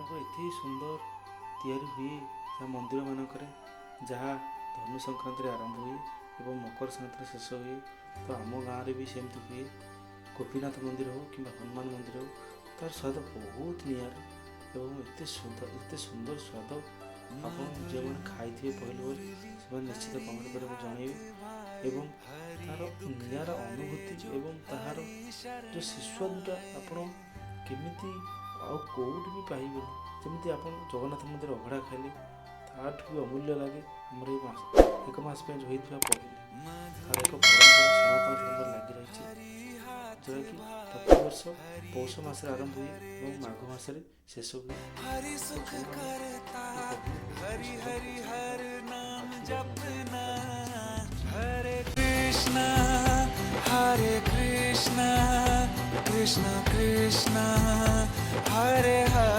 ଆପଣଙ୍କ ଏତେ ସୁନ୍ଦର ତିଆରି ହୁଏ ଯାହା ମନ୍ଦିର ମାନଙ୍କରେ, ଯାହା ଧନୁ ସଂକ୍ରାନ୍ତିରେ ଆରମ୍ଭ ହୁଏ ଏବଂ ମକର ସଂକ୍ରାନ୍ତିରେ ଶେଷ ହୁଏ। ତ ଆମ ଗାଁରେ ବି ସେମିତି ହୁଏ। ଗୋପୀନାଥ ମନ୍ଦିର ହେଉ କିମ୍ବା ହନୁମାନ ମନ୍ଦିର ହେଉ, ତାର ସ୍ୱାଦ ବହୁତ ନିଆରା ଏବଂ ଏତେ ସୁନ୍ଦର ସ୍ୱାଦ। ଆପଣ ଯେଉଁମାନେ ଖାଇଥିବେ ପହିଲି ଭୋଜି, ସେମାନେ ନିଶ୍ଚିତ କମେଣ୍ଟ କରି ମୋତେ ଜଣାଇବେ। ଏବଂ ତାର ନିଆରା ଅନୁଭୂତି ଏବଂ ତାହାର ଯେଉଁ ସୁସ୍ୱାଦୁଟା ଆପଣ କେମିତି ଆଉ କେଉଁଠି ବି ପାଇବେନି। ଯେମିତି ଆପଣ ଜଗନ୍ନାଥ ମନ୍ଦିର ଅଭଢ଼ା ଖାଇଲେ ତାଠୁ ବି ଅମୂଲ୍ୟ ଲାଗେ। ଆମର ଏଇ ଏକ ମାସ ପାଇଁ ଯେଉଁ ହେଇଥିବା ପହିଲି, ତାର ଏକ ପରମ୍ପରା ସନାତନ ଧର୍ମରେ ଲାଗି ରହିଛି, ଯେଉଁଟାକି ପ୍ରତିବର୍ଷ ପୌଷ ମାସରେ ଆରମ୍ଭ ହୁଏ ଏବଂ ମାଘ ମାସରେ ଶେଷ ହୁଏ। हरे कृष्णा कृष्णा कृष्णा हरे हरे